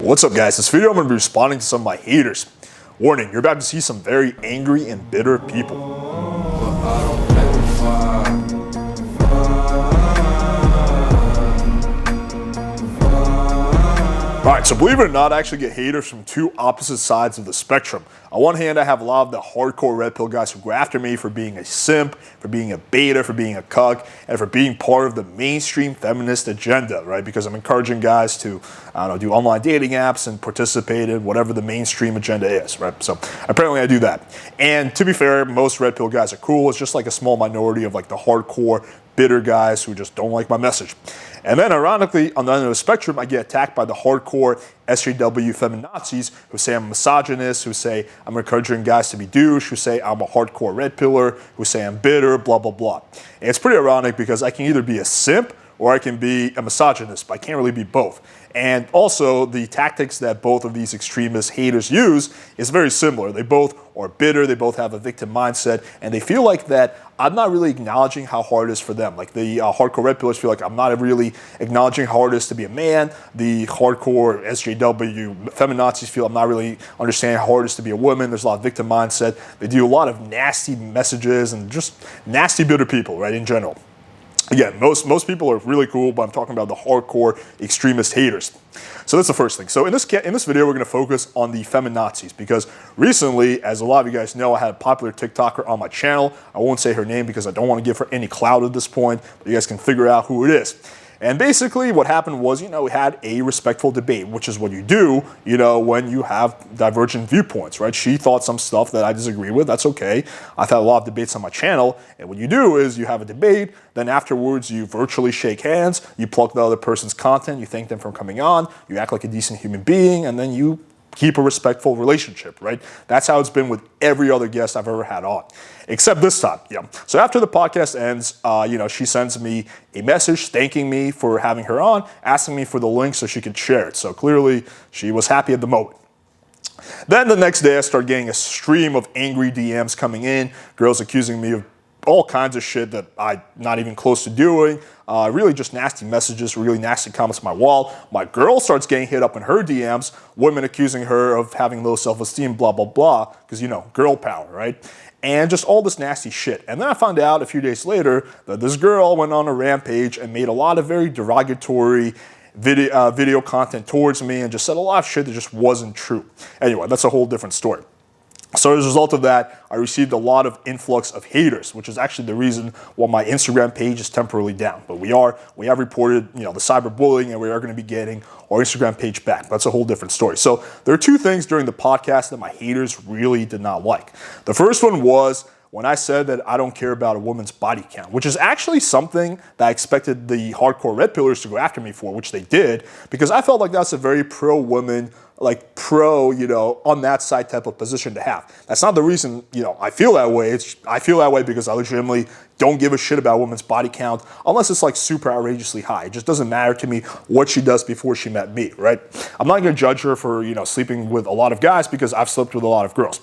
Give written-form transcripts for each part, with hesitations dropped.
What's up, guys? This video I'm going to be responding to some of my haters. Warning, you're about to see some very angry and bitter people. Alright, so believe it or not, I actually get haters from two opposite sides of the spectrum. On one hand, I have a lot of the hardcore red pill guys who go after me for being a simp, for being a beta, for being a cuck, and for being part of the mainstream feminist agenda, right? Because I'm encouraging guys to, do online dating apps and participate in whatever the mainstream agenda is, right? So apparently I do that. And to be fair, most red pill guys are cool. It's just like a small minority of like the hardcore bitter guys who just don't like my message. And then ironically, on the other end of the spectrum, I get attacked by the hardcore SJW feminazis who say I'm a misogynist, who say I'm encouraging guys to be douche, who say I'm a hardcore red pillar, who say I'm bitter, blah, blah, blah. And it's pretty ironic because I can either be a simp or I can be a misogynist, but I can't really be both. And also, the tactics that both of these extremist haters use is very similar. They both are bitter, they both have a victim mindset, and they feel like that I'm not really acknowledging how hard it is for them. Like the hardcore red pillars feel like I'm not really acknowledging how hard it is to be a man. The hardcore SJW feminazis feel I'm not really understanding how hard it is to be a woman. There's a lot of victim mindset. They do a lot of nasty messages and just nasty bitter people, right, in general. Again, most people are really cool, but I'm talking about the hardcore extremist haters. So that's the first thing. So in this video, we're going to focus on the feminazis because recently, as a lot of you guys know, I had a popular TikToker on my channel. I won't say her name because I don't want to give her any clout at this point, but you guys can figure out who it is. And basically what happened was, we had a respectful debate, which is what you do, when you have divergent viewpoints, right? She thought some stuff that I disagree with. That's okay. I've had a lot of debates on my channel. And what you do is you have a debate. Then afterwards, you virtually shake hands. You plug the other person's content. You thank them for coming on. You act like a decent human being. And then you keep a respectful relationship, right? That's how it's been with every other guest I've ever had on, except this time, yeah. So after the podcast ends, she sends me a message thanking me for having her on, asking me for the link so she could share it. So clearly she was happy at the moment. Then the next day I start getting a stream of angry DMs coming in, girls accusing me of all kinds of shit that I'm not even close to doing. Really just nasty messages, really nasty comments on my wall. My girl starts getting hit up in her DMs, women accusing her of having low self-esteem, blah, blah, blah, because, girl power, right? And just all this nasty shit. And then I found out a few days later that this girl went on a rampage and made a lot of very derogatory video content towards me and just said a lot of shit that just wasn't true. Anyway, that's a whole different story. So as a result of that, I received a lot of influx of haters, which is actually the reason why my Instagram page is temporarily down. But we have reported, the cyberbullying, and we are going to be getting our Instagram page back. That's a whole different story. So there are two things during the podcast that my haters really did not like. The first one was when I said that I don't care about a woman's body count, which is actually something that I expected the hardcore red pillars to go after me for, which they did, because I felt like that's a very pro-woman, on that side type of position to have. That's not the reason, I feel that way. I feel that way because I legitimately don't give a shit about women's body count unless it's like super outrageously high. It just doesn't matter to me what she does before she met me, right? I'm not going to judge her for, sleeping with a lot of guys because I've slept with a lot of girls.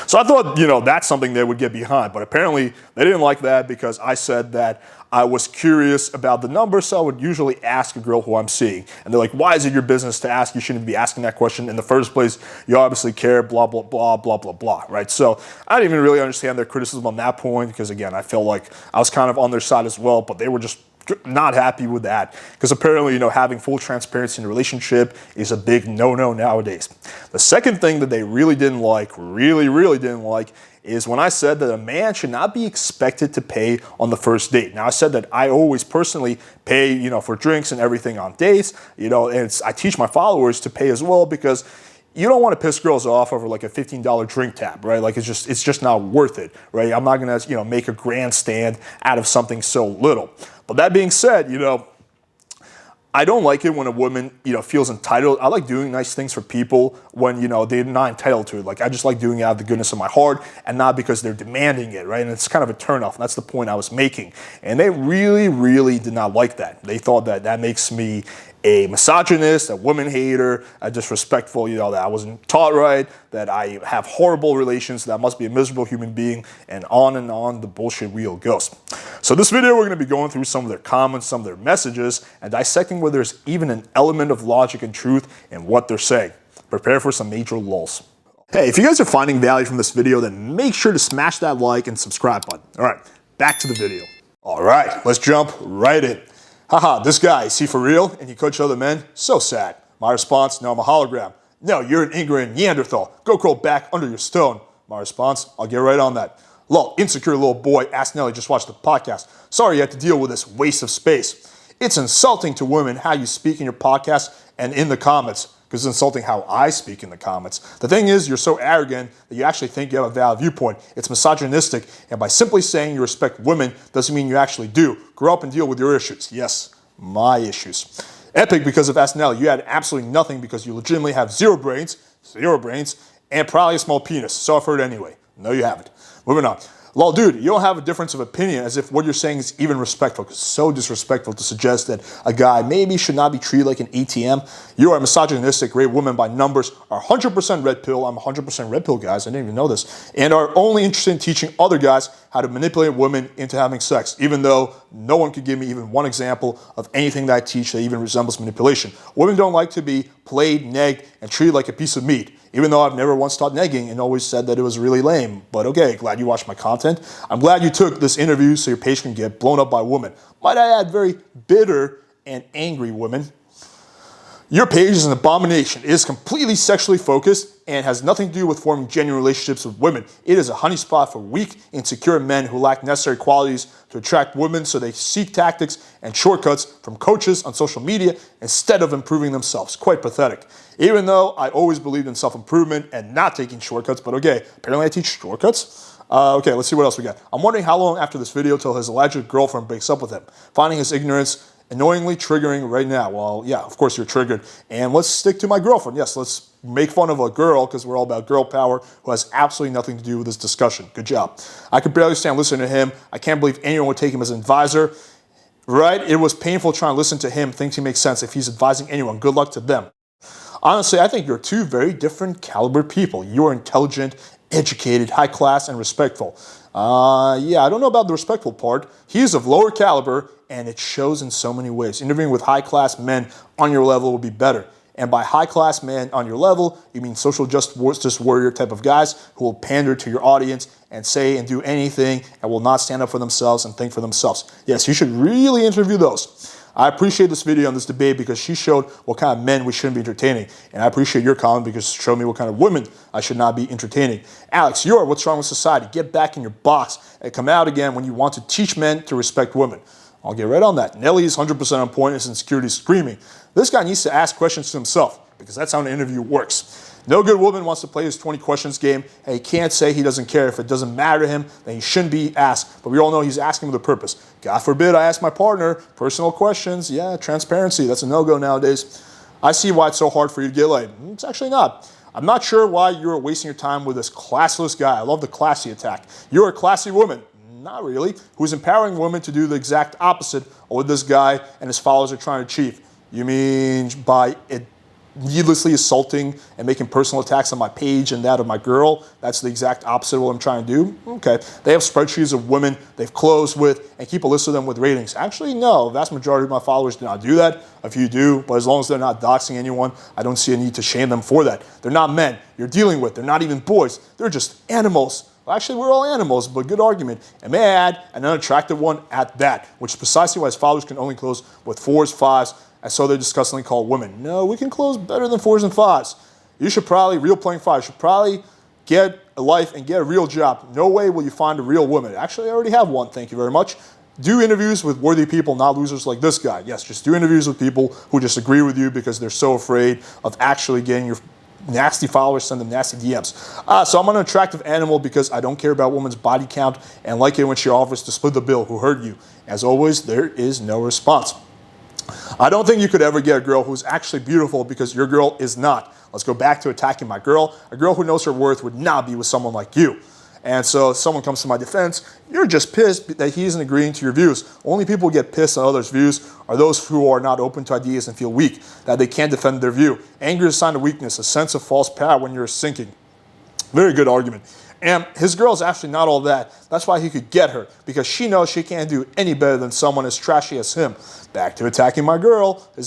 So I thought, that's something they would get behind, but apparently they didn't like that because I said that I was curious about the numbers, so I would usually ask a girl who I'm seeing. And they're like, why is it your business to ask? You shouldn't be asking that question in the first place. You obviously care, blah, blah, blah, blah, blah, blah, right? So I didn't even really understand their criticism on that point because, again, I felt like I was kind of on their side as well, but they were just not happy with that because apparently, having full transparency in a relationship is a big no-no nowadays. The second thing that they really didn't like, really didn't like, is when I said that a man should not be expected to pay on the first date. Now, I said that I always personally pay, for drinks and everything on dates, and I teach my followers to pay as well because you don't want to piss girls off over like a $15 drink tab, right? Like it's just not worth it, right? I'm not going to, make a grandstand out of something so little. But that being said, I don't like it when a woman, feels entitled. I like doing nice things for people when, they're not entitled to it. Like, I just like doing it out of the goodness of my heart and not because they're demanding it, right? And it's kind of a turnoff. And that's the point I was making. And they really did not like that. They thought that that makes me a misogynist, a woman hater, a disrespectful, that I wasn't taught right, that I have horrible relations, that I must be a miserable human being, and on the bullshit wheel goes. So this video, we're going to be going through some of their comments, some of their messages, and dissecting whether there's even an element of logic and truth in what they're saying. Prepare for some major lulls. Hey, if you guys are finding value from this video, then make sure to smash that like and subscribe button. All right, back to the video. All right, let's jump right in. Haha, this guy, is he for real? And he coached other men? So sad. My response, no, I'm a hologram. No, you're an ignorant Neanderthal. Go crawl back under your stone. My response, I'll get right on that. Lol, insecure little boy, asked Nelly, just watched the podcast. Sorry you had to deal with this waste of space. It's insulting to women how you speak in your podcast and in the comments, because it's insulting how I speak in the comments. The thing is, you're so arrogant that you actually think you have a valid viewpoint. It's misogynistic, and by simply saying you respect women doesn't mean you actually do. Grow up and deal with your issues. Yes, my issues. Epic because of Ask Nelly. You had absolutely nothing because you legitimately have zero brains, and probably a small penis. So I've heard anyway. No, you haven't. Moving on. Lol, dude, you don't have a difference of opinion as if what you're saying is even respectful. It's so disrespectful to suggest that a guy maybe should not be treated like an ATM. You are a misogynistic, great woman by numbers, are 100% red pill. I'm 100% red pill, guys. I didn't even know this. And are only interested in teaching other guys how to manipulate women into having sex, even though no one could give me even one example of anything that I teach that even resembles manipulation. Women don't like to be played, negged, and treated like a piece of meat. Even though I've never once taught negging and always said that it was really lame. But okay, glad you watched my content. I'm glad you took this interview so your page can get blown up by women. Might I add, very bitter and angry women. Your page is an abomination. It is completely sexually focused and has nothing to do with forming genuine relationships with women. It is a honey spot for weak, insecure men who lack necessary qualities to attract women, so they seek tactics and shortcuts from coaches on social media instead of improving themselves. Quite pathetic. Even though I always believed in self-improvement and not taking shortcuts, but okay, apparently I teach shortcuts. Okay, let's see what else we got. I'm wondering how long after this video till his alleged girlfriend breaks up with him, finding his ignorance annoyingly triggering right now. Well, yeah, of course you're triggered. And let's stick to my girlfriend. Yes, let's make fun of a girl because we're all about girl power who has absolutely nothing to do with this discussion. Good job. I could barely stand listening to him. I can't believe anyone would take him as an advisor. Right? It was painful trying to listen to him, thinks he makes sense. If he's advising anyone, good luck to them. Honestly, I think you're two very different caliber people. You're intelligent, educated, high class, and respectful. Yeah, I don't know about the respectful part. He's of lower caliber, and it shows in so many ways. Interviewing with high-class men on your level would be better. And by high-class men on your level, you mean social justice warrior type of guys who will pander to your audience and say and do anything and will not stand up for themselves and think for themselves. Yes, you should really interview those. I appreciate this video and this debate because she showed what kind of men we shouldn't be entertaining. And I appreciate your comment because it showed me what kind of women I should not be entertaining. Alex, you're what's wrong with society. Get back in your box and come out again when you want to teach men to respect women. I'll get right on that. Nelly is 100% on point and his insecurity is screaming. This guy needs to ask questions to himself because that's how an interview works. No good woman wants to play his 20 questions game, and he can't say he doesn't care. If it doesn't matter to him, then he shouldn't be asked. But we all know he's asking with a purpose. God forbid I ask my partner personal questions. Yeah, transparency, that's a no-go nowadays. I see why it's so hard for you to get laid. It's actually not. I'm not sure why you're wasting your time with this classless guy. I love the classy attack. You're a classy woman. Not really. Who's empowering women to do the exact opposite of what this guy and his followers are trying to achieve. You mean by it needlessly assaulting and making personal attacks on my page and that of my girl? That's the exact opposite of what I'm trying to do? Okay. They have spreadsheets of women they've closed with and keep a list of them with ratings. Actually, no. The vast majority of my followers do not do that. A few do, but as long as they're not doxing anyone, I don't see a need to shame them for that. They're not men you're dealing with. They're not even boys. They're just animals. Well, actually, we're all animals, but good argument. And may I add, an unattractive one at that, which is precisely why his followers can only close with 4s, 5s, and so they're disgustingly called women. No, we can close better than 4s and 5s. You should probably, real playing 5, you should probably get a life and get a real job. No way will you find a real woman. Actually, I already have one, thank you very much. Do interviews with worthy people, not losers like this guy. Yes, just do interviews with people who just agree with you because they're so afraid of actually getting your nasty followers, send them nasty DMs. So I'm an attractive animal because I don't care about women's body count and like it when she offers to split the bill. Who hurt you? As always, there is no response. I don't think you could ever get a girl who's actually beautiful because your girl is not. Let's go back to attacking my girl. A girl who knows her worth would not be with someone like you. And so if someone comes to my defense, you're just pissed that he isn't agreeing to your views. Only people who get pissed on others' views are those who are not open to ideas and feel weak, that they can't defend their view. Anger is a sign of weakness, a sense of false power when you're sinking. Very good argument. And his girl is actually not all that. That's why he could get her, because she knows she can't do any better than someone as trashy as him. Back to attacking my girl. He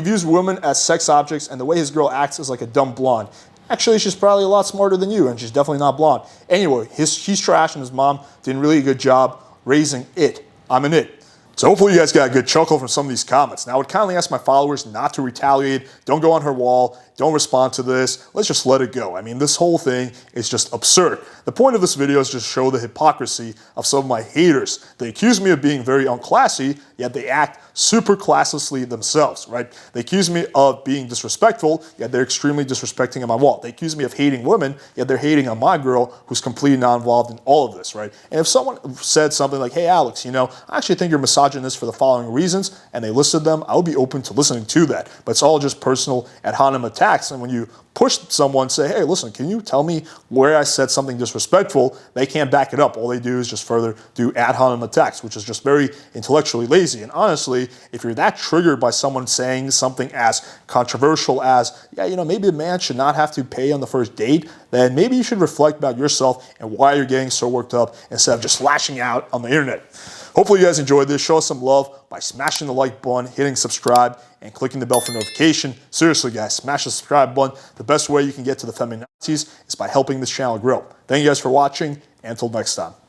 views women as sex objects, and the way his girl acts is like a dumb blonde. Actually, she's probably a lot smarter than you, and she's definitely not blonde. Anyway, he's trash, and his mom did a really good job raising it. I'm an it. So hopefully you guys got a good chuckle from some of these comments. Now I would kindly ask my followers not to retaliate. Don't go on her wall. Don't respond to this. Let's just let it go. I mean, this whole thing is just absurd. The point of this video is just show the hypocrisy of some of my haters. They accuse me of being very unclassy, yet they act super classlessly themselves, right? They accuse me of being disrespectful, yet they're extremely disrespecting on my wall. They accuse me of hating women, yet they're hating on my girl who's completely not involved in all of this, right? And if someone said something like, hey, Alex, I actually think you're misogynist for the following reasons, and they listed them, I would be open to listening to that. But it's all just personal ad hominem attacks. And when you push someone, say, hey, listen, can you tell me where I said something disrespectful? They can't back it up. All they do is just further do ad hominem attacks, which is just very intellectually lazy. And honestly, if you're that triggered by someone saying something as controversial as, yeah, maybe a man should not have to pay on the first date, then maybe you should reflect about yourself and why you're getting so worked up instead of just lashing out on the internet. Hopefully you guys enjoyed this. Show us some love by smashing the like button, hitting subscribe, and clicking the bell for notification. Seriously, guys, smash the subscribe button. The best way you can get to the feminazis is by helping this channel grow. Thank you guys for watching, and until next time.